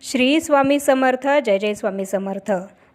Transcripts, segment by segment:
श्री स्वामी समर्थ. जय जय स्वामी समर्थ.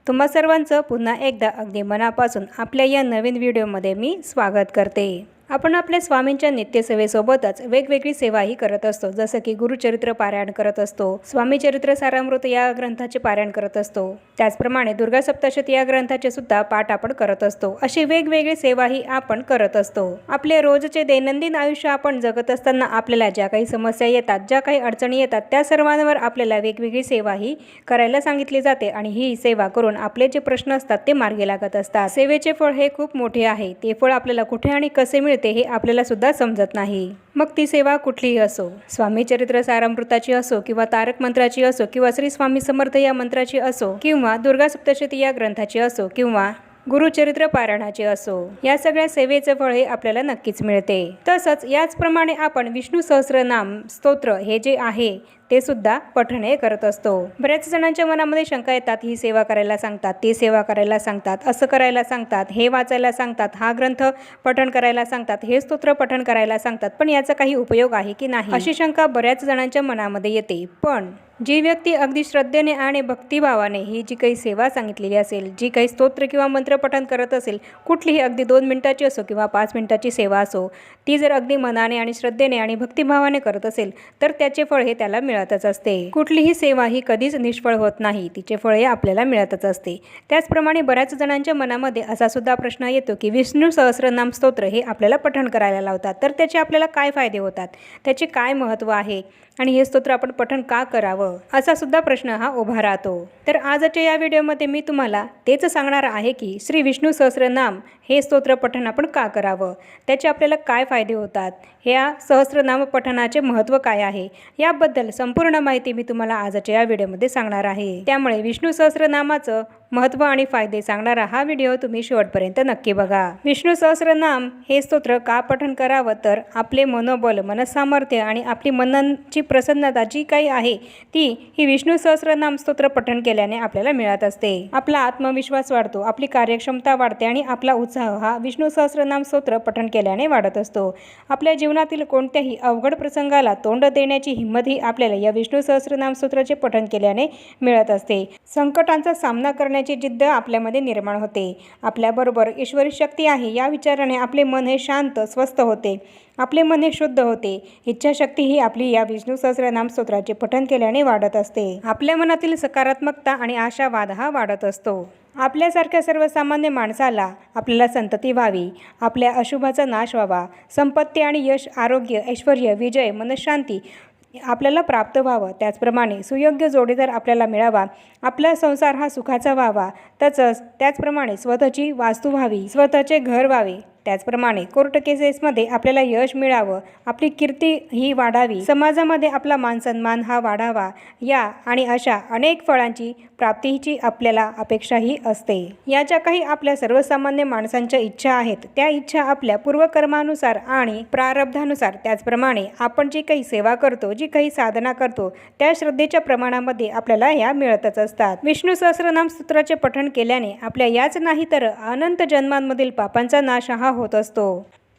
तुम्हा सर्वांचं पुन्हा एकदा अगदी मनापासून आपल्या या नवीन व्हिडिओमध्ये मी स्वागत करते. आपण आपल्या स्वामींच्या नित्यसेवेसोबतच वेगवेगळी सेवाही करत असतो, जसं की गुरुचरित्र पारायण करत असतो, स्वामी चरित्र सारामृत या ग्रंथाचे पारायण करत असतो, त्याचप्रमाणे दुर्गा सप्तशती या ग्रंथाचे सुद्धा पाठ आपण करत असतो. अशी वेगवेगळी सेवाही आपण करत असतो. आपले रोजचे दैनंदिन आयुष्य आपण जगत असताना आपल्याला ज्या काही समस्या येतात, ज्या काही अडचणी येतात, त्या सर्वांवर आपल्याला वेगवेगळी सेवाही करायला सांगितली जाते आणि ही सेवा करून आपले जे प्रश्न असतात ते मार्गी लागत असतात. सेवेचे फळ हे खूप मोठे आहे. ते फळ आपल्याला कुठे आणि कसे मिळते हे आपल्याला सुद्धा समजत नाही. मग ती सेवा कुठलीही असो, स्वामी चरित्र सारामृताची असो किंवा तारक मंत्राची असो किंवा श्री स्वामी समर्थ या मंत्राची असो किंवा दुर्गा सप्तशती या ग्रंथाची असो किंवा गुरुचरित्र पारायणाचे असो, या सगळ्या सेवेचे फळ हे आपल्याला नक्कीच मिळते. तसंच याचप्रमाणे आपण विष्णू सहस्रनाम स्तोत्र हे जे आहे ते सुद्धा पठणे करत असतो. बऱ्याच जणांच्या मनामध्ये शंका येतात, ही सेवा करायला सांगतात, ती सेवा करायला सांगतात, असं करायला सांगतात, हे वाचायला सांगतात, हा ग्रंथ पठण करायला सांगतात, हे स्तोत्र पठण करायला सांगतात, पण याचा काही उपयोग आहे की नाही, अशी शंका बऱ्याच जणांच्या मनामध्ये येते. पण जी व्यक्ती अगदी श्रद्धेने आणि भक्तिभावाने ही जी काही सेवा सांगितलेली असेल, जी काही स्तोत्र किंवा मंत्र पठण करत असेल, कुठलीही अगदी 2 मिनिटाची असो किंवा 5 मिनिटाची सेवा असो, ती जर अगदी मनाने आणि श्रद्धेने आणि भक्तिभावाने करत असेल तर त्याचे फळ हे त्याला मिळतच असते. कुठलीही सेवा ही कधीच निष्फळ होत नाही, तिचे फळ हे आपल्याला मिळतच असते. त्याचप्रमाणे बऱ्याच जणांच्या मनामध्ये असा सुद्धा प्रश्न येतो की विष्णू सहस्रनाम स्तोत्र हे आपल्याला पठण करायला लावतात, तर त्याचे आपल्याला काय फायदे होतात, त्याचे काय महत्त्व आहे आणि हे स्तोत्र आपण पठण का करावं, असा सुद्धा प्रश्न हा उभा राहतो. तर आजच्या या व्हिडिओमध्ये मी तुम्हाला तेच सांगणार आहे की श्री विष्णू सहस्रनाम हे स्तोत्र पठण आपण का करावं, त्याचे आपल्याला काय फायदे होतात, ह्या सहस्रनाम पठणाचे महत्त्व काय आहे, याबद्दल संपूर्ण माहिती मी तुम्हाला आजच्या या व्हिडिओमध्ये सांगणार आहे. त्यामुळे विष्णू सहस्रनामाचं महत्त्व आणि फायदे सांगणारा हा व्हिडिओ तुम्ही शेवटपर्यंत नक्की बघा. विष्णू सहस्रनाम हे स्तोत्र का पठण करावं, तर आपले मनोबल, मनसामर्थ्य आणि आपली मनाची प्रसन्नता जी काही आहे ती ही विष्णू सहस्रनाम स्तोत्र पठण केल्याने आपल्याला मिळत असते. आपला आत्मविश्वास वाढतो, आपली कार्यक्षमता वाढते आणि आपला उत्साह हा विष्णू सहस्रनाम स्तोत्र पठण केल्याने वाढत असतो. आपल्या जीवनातील कोणत्याही अवघड प्रसंगाला तोंड देण्याची हिंमत ही आपल्याला या विष्णू सहस्रनाम स्तोत्राचे पठण केल्याने मिळत असते. संकटांचा सामना करण्याची जिद्द आपल्यामध्ये निर्माण होते. आपल्याबरोबर ईश्वरी शक्ती आहे या विचाराने आपले मन हे शांत, स्वस्थ होते, आपले मन हे शुद्ध होते. इच्छाशक्ती ही आपली या विष्णू सहस्रनाम स्तोत्राचे पठण केल्याने वाढत असते. आपल्या मनातील सकारात्मकता आणि आशावाद हा वाढत असतो. आपल्यासारख्या सर्वसामान्य माणसाला आपल्याला संतती व्हावी, आपल्या अशुभाचा नाश व्हावा, संपत्ती आणि यश, आरोग्य, ऐश्वर्य, विजय, मनशांती आपल्याला प्राप्त व्हावं, त्याचप्रमाणे सुयोग्य जोडीदार आपल्याला मिळावा, आपला संसार हा सुखाचा व्हावा, त्याचप्रमाणे स्वतःची वास्तू व्हावी, स्वतःचे घर व्हावे, त्याचप्रमाणे कोर्ट केसेसमध्ये आपल्याला यश मिळावं, आपली कीर्ती ही वाढावी, समाजामध्ये आपला मानसन्मान हा वाढावा, या आणि अशा अनेक फळांची प्राप्तीची आपल्याला अपेक्षाही असते. या ज्या काही आपल्या सर्वसामान्य माणसांच्या इच्छा आहेत, त्या इच्छा आपल्या पूर्वकर्मानुसार आणि प्रारब्धानुसार, त्याचप्रमाणे आपण जी काही सेवा करतो, जी काही साधना करतो, त्या श्रद्धेच्या प्रमाणामध्ये आपल्याला या मिळतच असतात. विष्णू सहस्रनाम स्तोत्राचे पठण केल्याने आपल्या याच नाही तर अनंत जन्मांमधील पापांचा नाश हा होत असतो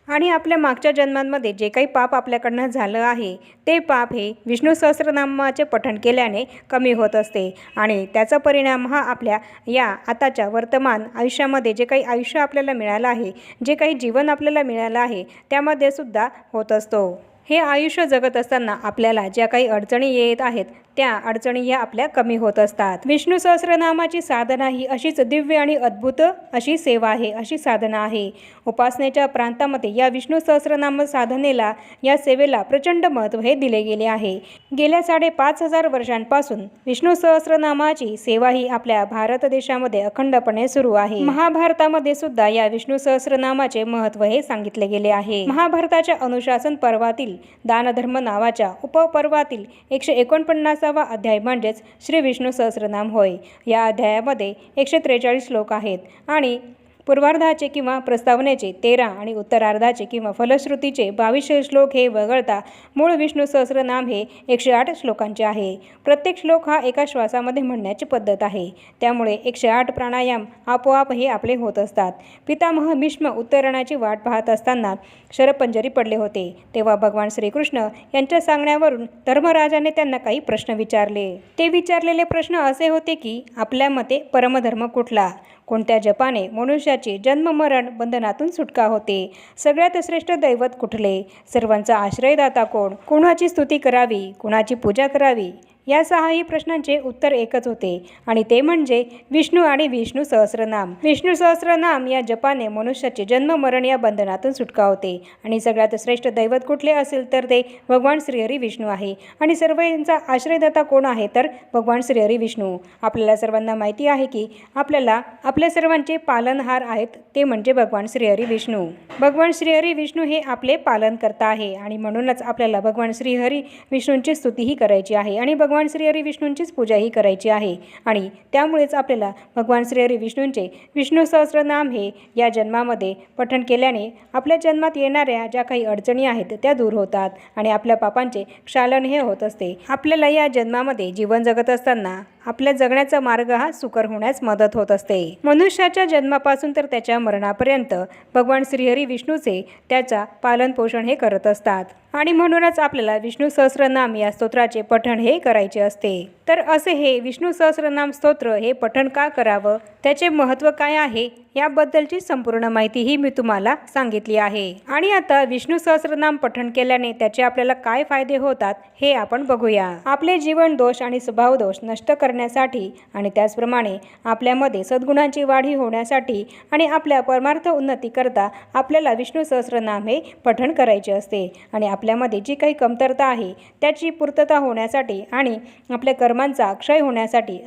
आणि आपल्या मागच्या जन्मांमध्ये जे काही पाप आपल्याकडनं झालं आहे ते पाप हे विष्णू सहस्रनामाचे पठण केल्याने कमी होत असते आणि त्याचा परिणाम हा आपल्या या आताच्या वर्तमान आयुष्यामध्ये जे काही आयुष्य आपल्याला मिळालं आहे, जे काही जीवन आपल्याला मिळालं आहे, त्यामध्ये सुद्धा होत असतो. हे आयुष्य जगत असताना आपल्याला ज्या काही अडचणी येत आहेत त्या अडचणी ह्या आपल्या कमी होत असतात. विष्णू सहस्रनामाची साधना ही अशीच दिव्य आणि अद्भुत अशी सेवा आहे, अशी साधना आहे. उपासनेच्या प्रांतामध्ये या विष्णू सहस्रनाम साधनेला, या सेवेला प्रचंड महत्त्व हे दिले गेले आहे. गेल्या 5,500 वर्षांपासून विष्णू सहस्रनामाची सेवा ही आपल्या भारत देशामध्ये अखंडपणे सुरू आहे. महाभारतामध्ये सुद्धा या विष्णू सहस्रनामाचे महत्त्व हे सांगितले गेले आहे. महाभारताच्या अनुशासन पर्वातील दानधर्म नावाच्या उपपर्वातील 149वा अध्याय म्हणजेच श्री विष्णू सहस्रनाम होय. या अध्यायामध्ये 143 श्लोक आहेत आणि पूर्वार्धाचे किंवा प्रस्तावनेचे 13 आणि उत्तरार्धाचे किंवा फलश्रुतीचे 22 श्लोक हे वगळता मूळ विष्णू सहस्रनाम हे 108 श्लोकांचे आहे. प्रत्येक श्लोक हा एका श्वासामध्ये म्हणण्याची पद्धत आहे. त्यामुळे 108 प्राणायाम आपोआप हे आपले होत असतात. पितामह भीष्म उत्तरायणाची वाट पाहत असताना शरपंजरी पडले होते. तेव्हा भगवान श्रीकृष्ण यांच्या सांगण्यावरून धर्मराजाने त्यांना काही प्रश्न विचारले. ते विचारलेले प्रश्न असे होते की आपल्या मते परमधर्म कुठला? कोणत्या जपाने मनुष्याची जन्म मरण बंधनातून सुटका होते? सगळ्यात श्रेष्ठ दैवत कुठले? सर्वांचा आश्रयदाता कोण? कुणाची स्तुती करावी? कुणाची पूजा करावी? या 6ही प्रश्नांचे उत्तर एकच होते आणि ते म्हणजे विष्णू आणि विष्णू सहस्रनाम. विष्णू सहस्रनाम या जपाने मनुष्याचे जन्म मरण या बंधनातून सुटका होते. आणि सगळ्यात श्रेष्ठ दैवत कुठले असेल तर ते भगवान श्रीहरी विष्णू आहे. आणि सर्वांचा आश्रयदाता कोण आहे तर भगवान श्रीहरी विष्णू. आपल्याला सर्वांना माहिती आहे की आपल्या सर्वांचे पालनहार आहेत ते म्हणजे भगवान श्रीहरी विष्णू. भगवान श्रीहरी विष्णू हे आपले पालनकर्ता आहे आणि म्हणूनच आपल्याला भगवान श्रीहरी विष्णूंची स्तुतीही करायची आहे आणि भगवान श्रीहरी विष्णूंचीच पूजाही करायची आहे. आणि त्यामुळेच आपल्याला भगवान श्रीहरी विष्णूंचे विष्णू सहस्रनाम हे या जन्मामध्ये पठण केल्याने आपल्या जन्मात येणाऱ्या ज्या काही अडचणी आहेत त्या दूर होतात आणि आपल्या पापांचे क्षालन हे होत असते. आपल्याला या जन्मामध्ये जीवन जगत असताना आपल्या जगण्याचा मार्ग हा सुकर होण्यास मदत होत असते. मनुष्याच्या जन्मापासून तर त्याच्या मरणापर्यंत भगवान श्रीहरी विष्णूचे त्याचा पालन पोषण हे करत असतात. आणि म्हणूनच आपल्याला विष्णू सहस्रनाम या स्तोत्राचे पठण हे करायचे असते. तर असे हे विष्णू सहस्रनाम स्तोत्र हे पठण का करावं, त्याचे महत्त्व काय आहे याबद्दलची संपूर्ण माहिती ही मी तुम्हाला सांगितली आहे. आणि आता विष्णू सहस्रनाम पठण केल्याने त्याचे आपल्याला काय फायदे होतात हे आपण बघूया. आपले जीवन दोष आणि स्वभाव दोष नष्ट करण्यासाठी आणि त्याचप्रमाणे आपल्यामध्ये सद्गुणांची वाढी होण्यासाठी आणि आपल्या परमार्थ उन्नती करता आपल्याला विष्णू सहस्रनाम हे पठण करायचे असते. आणि आपल्यामध्ये जी काही कमतरता आहे त्याची पूर्तता होण्यासाठी आणि आपल्या कर्मांचा क्षय होण्यासाठी,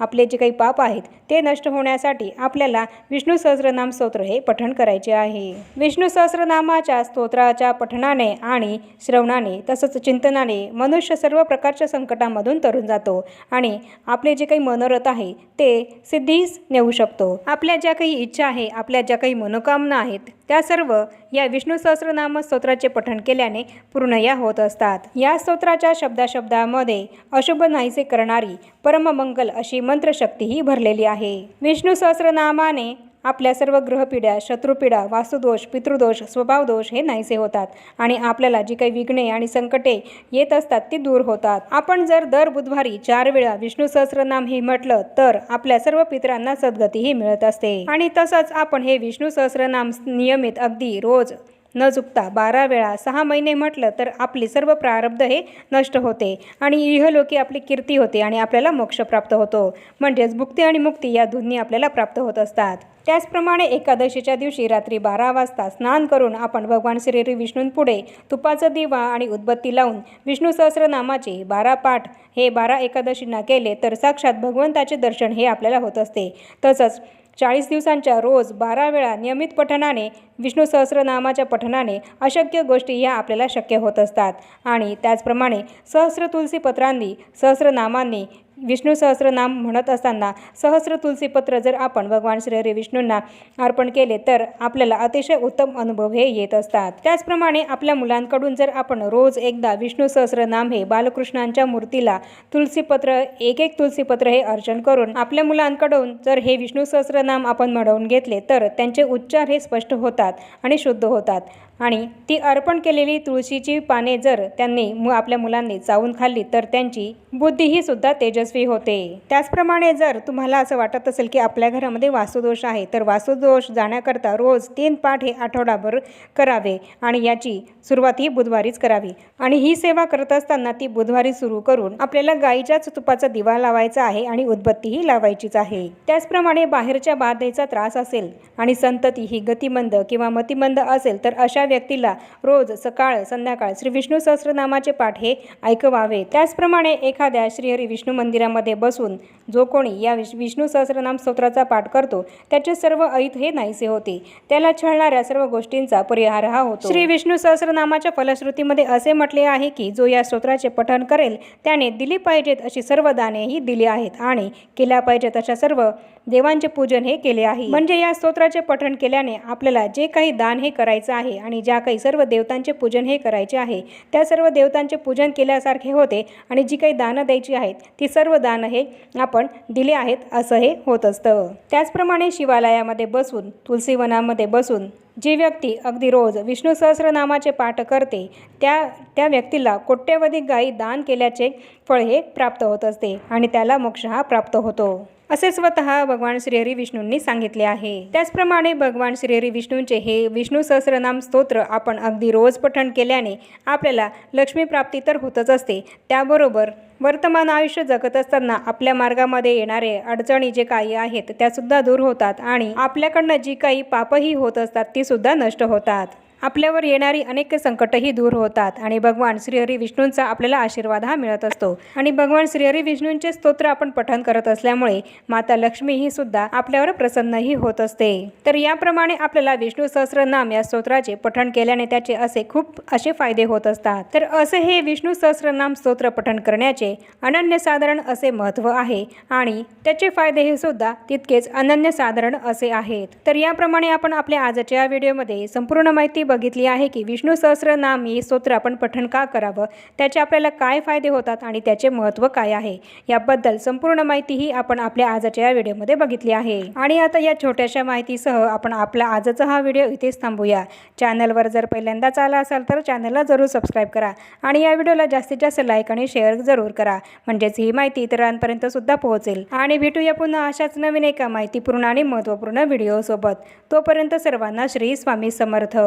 आपले जे काही पाप आहेत ते नष्ट होण्यासाठी आपल्याला विष्णू सहस्रनाम स्तोत्र हे पठण करायचे आहे. विष्णू सहस्रनामाच्या स्तोत्राच्या पठणाने आणि श्रवणाने तसंच चिंतनाने मनुष्य सर्व प्रकारच्या संकटामधून तरून जातो आणि आपले जे काही मनोरथ आहे ते सिद्धीस नेऊ शकतो. आपल्या ज्या काही इच्छा आहे, आपल्या ज्या काही मनोकामना आहेत त्या सर्व या विष्णू सहस्रनाम स्तोत्राचे पठण केल्याने पूर्ण या होत असतात. या स्तोत्राच्या शब्दाशब्दामध्ये अशुभ नाहीसे करणारी परममंगल अशी मंत्रशक्ती ही भरलेली आहे. विष्णू सहस्रनामाने आपल्या सर्व ग्रहपीडा, शत्रुपीडा, वास्तुदोष, पितृदोष, स्वभावदोष हे नाहीसे होतात आणि आपल्याला जी काही विघ्ने आणि संकटे येत असतात ती दूर होतात. आपण जर दर बुधवारी 4 वेळा विष्णू सहस्रनाम हे म्हटलं तर आपल्या सर्व पितरांना सद्गती ही मिळत असते. आणि तसंच आपण हे विष्णू सहस्रनाम नियमित अगदी रोज न चुकता 12 वेळा 6 महिने म्हटलं तर आपले सर्व प्रारब्ध हे नष्ट होते आणि इहलोकी आपली कीर्ती होते आणि आपल्याला मोक्ष प्राप्त होतो. म्हणजेच भुक्ती आणि मुक्ती या दोन्ही आपल्याला प्राप्त होत असतात. त्याचप्रमाणे एकादशीच्या दिवशी रात्री 12 वाजता स्नान करून आपण भगवान श्रीहरी विष्णूंपुढे तुपाचा दिवा आणि उदबत्ती लावून विष्णू सहस्रनामाचे 12 पाठ हे 12 एकादशींना केले तर साक्षात भगवंताचे दर्शन हे आपल्याला होत असते. तसंच 40 दिवसांच्या रोज 12 वेळा नियमित पठणाने, विष्णू सहस्रनामाच्या पठणाने अशक्य गोष्टी ह्या आपल्याला शक्य होत असतात. आणि त्याचप्रमाणे सहस्र तुलसीपत्रांनी, सहस्रनामांनी विष्णू सहस्रनाम म्हणत असताना सहस्र तुलसीपत्र जर आपण भगवान श्रीहरी विष्णूंना अर्पण केले तर आपल्याला अतिशय उत्तम अनुभव हे येत असतात. त्याचप्रमाणे आपल्या मुलांकडून जर आपण रोज एकदा विष्णू सहस्रनाम हे बालकृष्णांच्या मूर्तीला एक तुलसीपत्र हे अर्चन करून आपल्या मुलांकडून जर हे विष्णू सहस्रनाम आपण म्हणून घेतले तर त्यांचे उच्चार हे स्पष्ट होतात आणि शुद्ध होतात. आणि ती अर्पण केलेली तुळशीची पाने जर त्यांनी आपल्या मुलांनी चावून खाल्ली तर त्यांची बुद्धीही सुद्धा तेजस्वी होते. त्याचप्रमाणे जर तुम्हाला असं वाटत असेल की आपल्या घरामध्ये वास्तुदोष आहे तर वास्तुदोष जाण्याकरता रोज 3 पाठ हे आठवडाभर करावे आणि याची सुरुवात ही बुधवारीच करावी. आणि ही सेवा करत असताना ती बुधवारी सुरू करून आपल्याला गाईच्याच तुपाचा दिवा लावायचा आहे आणि उदबत्तीही लावायचीच आहे. त्याचप्रमाणे बाहेरच्या बाधेचा त्रास असेल आणि संतती ही गतिमंद किंवा मतिमंद असेल तर अशा व्यक्तीला रोज सकाळ संध्याकाळ श्री विष्णू सहस्रनामाचे पाठ हे ऐकवावे। त्याचप्रमाणे एखाद्या श्रीहरी विष्णू मंदिरामध्ये बसून जो कोणी या विष्णू सहस्रनाम स्तोत्राचा पाठ करतो त्याचे सर्व अहित हे नाहीसे होते, त्याला छळणाऱ्या सर्व गोष्टींचा परिहार हा होतो। श्री विष्णू सहस्रनामाच्या फलश्रुतीमध्ये असे म्हटले आहे की जो या स्तोत्राचे पठण करेल त्याने दिली पाहिजेत अशी सर्व दाने ही दिली आहेत आणि केल्या पाहिजेत अशा सर्व देवांचे पूजन हे केले आहे। म्हणजे या स्तोत्राचे पठण केल्याने आपल्याला जे काही दान हे करायचं आहे आणि ज्या काही सर्व देवतांचे पूजन हे करायचे आहे त्या सर्व देवतांचे पूजन केल्यासारखे होते आणि जी काही दानं द्यायची आहेत ती सर्व दानं हे आपण दिले आहेत असं हे होत असतं। त्याचप्रमाणे शिवालयामध्ये बसून तुलसीवनामध्ये बसून जी व्यक्ती अगदी रोज विष्णू सहस्रनामाचे पाठ करते त्या व्यक्तीला कोट्यवधी गायी दान केल्याचे फळ हे प्राप्त होत असते आणि त्याला मोक्ष हा प्राप्त होतो असे स्वतः भगवान श्रीहरी विष्णूंनी सांगितले आहे। त्याचप्रमाणे भगवान श्रीहरी विष्णूंचे हे विष्णू सहस्रनाम स्तोत्र आपण अगदी रोज पठण केल्याने आपल्याला लक्ष्मी प्राप्ती तर होतच असते, त्याबरोबर वर्तमान आयुष्य जगत असताना आपल्या मार्गामध्ये येणारे अडचणी जे काही आहेत त्यासुद्धा दूर होतात आणि आपल्याकडनं जी काही पापही होत असतात ती सुद्धा नष्ट होतात। आपल्यावर येणारी अनेक संकटही दूर होतात आणि भगवान श्रीहरी विष्णूंचा आपल्याला आशीर्वाद हा मिळत असतो आणि भगवान श्रीहरी विष्णूंचे स्तोत्र आपण पठण करत असल्यामुळे माता लक्ष्मी ही सुद्धा आपल्यावर प्रसन्नही होत असते। तर याप्रमाणे आपल्याला विष्णू सहस्रनाम या स्तोत्राचे पठण केल्याने त्याचे असे खूप असे फायदे होत असतात। तर असे हे विष्णू सहस्रनाम स्तोत्र पठण करण्याचे अनन्यसाधारण असे महत्त्व आहे आणि त्याचे फायदे हे सुद्धा तितकेच अनन्यसाधारण असे आहेत। तर याप्रमाणे आपण आपल्या आजच्या व्हिडिओमध्ये संपूर्ण माहिती बघितली आहे की विष्णू सहस्रनाम ही स्तोत्र आपण पठण का करावं, त्याचे आपल्याला काय फायदे होतात आणि त्याचे महत्त्व काय आहे याबद्दल संपूर्ण माहिती ही आपण आपल्या आजच्या या व्हिडिओमध्ये बघितली आहे। आणि आता या छोट्याशा माहितीसह आपण आपला आजचा हा व्हिडिओ इथेच थांबूया। चॅनलवर जर पहिल्यांदाच आला असाल तर चॅनलला जरूर सबस्क्राईब करा आणि या व्हिडिओला जास्तीत जास्त लाईक आणि शेअर जरूर करा, म्हणजेच ही माहिती इतरांपर्यंत सुद्धा पोहोचेल। आणि भेटूया पुन्हा अशाच नवीन एका माहितीपूर्ण आणि महत्त्वपूर्ण व्हिडिओ सोबत। तोपर्यंत सर्वांना श्री स्वामी समर्थ।